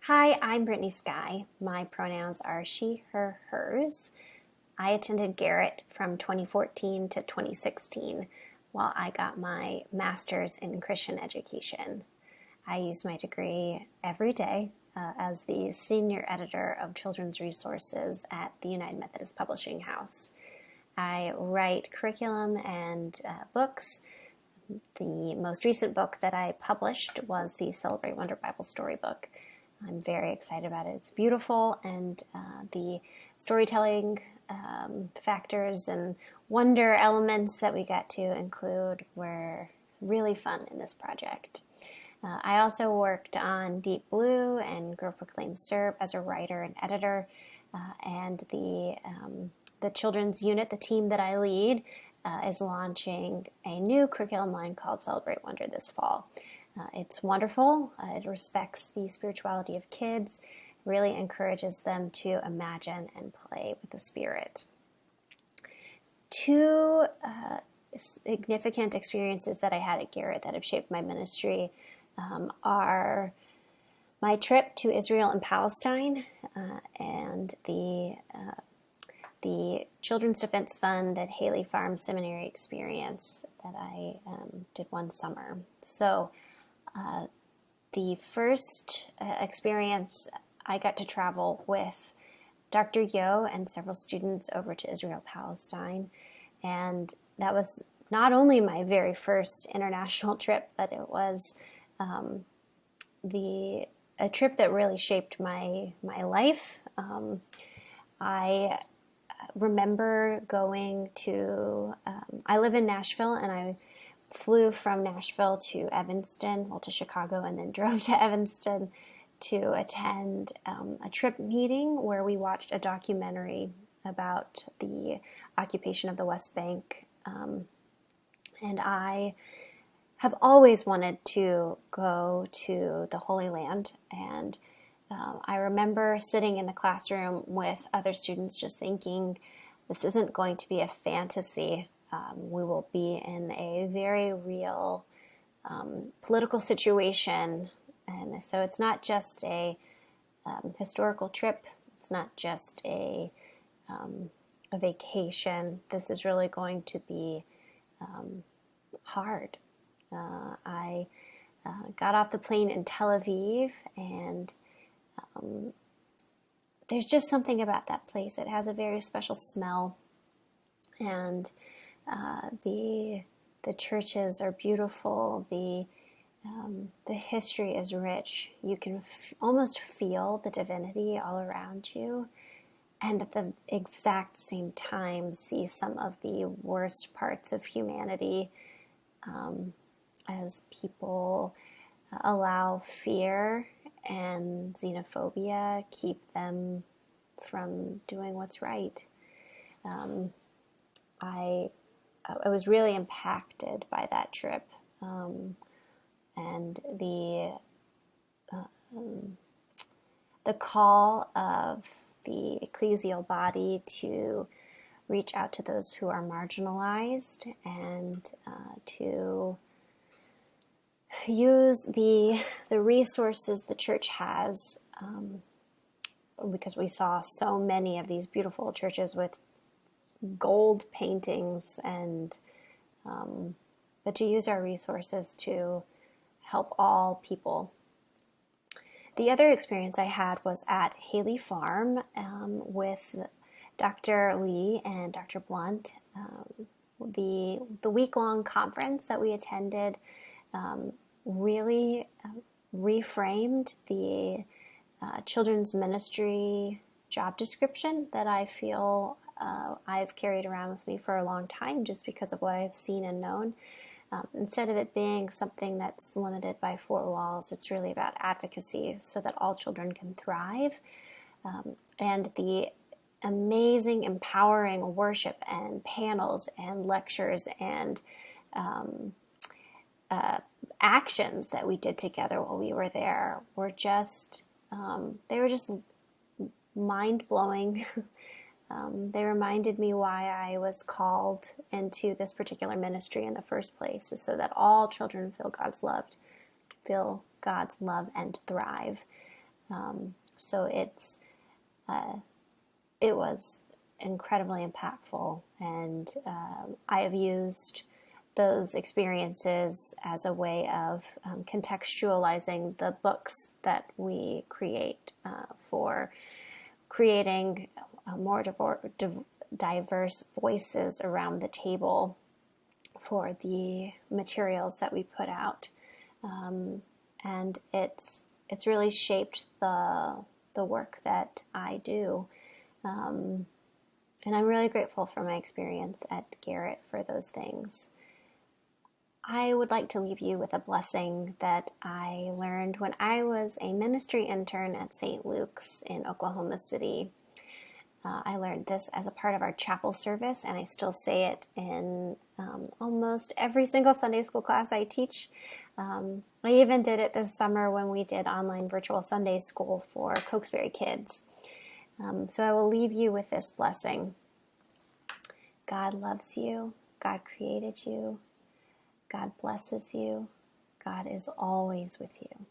Hi, I'm Brittany Sky. My pronouns are she, her, hers. I attended Garrett from 2014 to 2016 while I got my master's in Christian education. I use my degree every day as the senior editor of children's resources at the United Methodist Publishing House. I write curriculum and books. The most recent book that I published was the Celebrate Wonder Bible Storybook. I'm very excited about it. It's beautiful, and the storytelling factors and wonder elements that we got to include were really fun in this project. I also worked on Deep Blue and Grow, Proclaim, Serve as a writer and editor, and the children's unit, the team that I lead, is launching a new curriculum line called Celebrate Wonder this fall. It's wonderful. It respects the spirituality of kids, really encourages them to imagine and play with the Spirit. Two significant experiences that I had at Garrett that have shaped my ministry are my trip to Israel and Palestine and the Children's Defense Fund at Haley Farm Seminary experience that I did one summer. So the first experience, I got to travel with Dr. Yo and several students over to Israel, Palestine, and that was not only my very first international trip, but it was a trip that really shaped my life. I remember going to, I live in Nashville, and I flew from Nashville to Evanston, to Chicago, and then drove to Evanston to attend a trip meeting where we watched a documentary about the occupation of the West Bank. And I have always wanted to go to the Holy Land, and I remember sitting in the classroom with other students just thinking, this isn't going to be a fantasy. We will be in a very real political situation, and so it's not just a historical trip. It's not just a vacation. This is really going to be hard. I got off the plane in Tel Aviv, and there's just something about that place. It has a very special smell, and the churches are beautiful. The history is rich. You can almost feel the divinity all around you, and at the exact same time see some of the worst parts of humanity as people allow fear and xenophobia keep them from doing what's right. I was really impacted by that trip, and the call of the ecclesial body to reach out to those who are marginalized and to use the resources the church has, because we saw so many of these beautiful churches with gold paintings, and but to use our resources to help all people. The other experience I had was at Haley Farm with Dr. Lee and Dr. Blunt. The week-long conference that we attended really reframed the children's ministry job description that I feel I've carried around with me for a long time, just because of what I've seen and known. Instead of it being something that's limited by four walls, it's really about advocacy so that all children can thrive. And the amazing, empowering worship and panels and lectures and actions that we did together while we were there were just, they were just mind-blowing. They reminded me why I was called into this particular ministry in the first place, so that all children feel God's love and thrive. So it was incredibly impactful, and I have used those experiences as a way of contextualizing the books that we create for creating more diverse voices around the table for the materials that we put out. And it's really shaped the work that I do. And I'm really grateful for my experience at Garrett for those things. I would like to leave you with a blessing that I learned when I was a ministry intern at St. Luke's in Oklahoma City. I learned this as a part of our chapel service, and I still say it in almost every single Sunday school class I teach. I even did it this summer when we did online virtual Sunday school for Cokesbury kids. So I will leave you with this blessing. God loves you. God created you. God blesses you. God is always with you.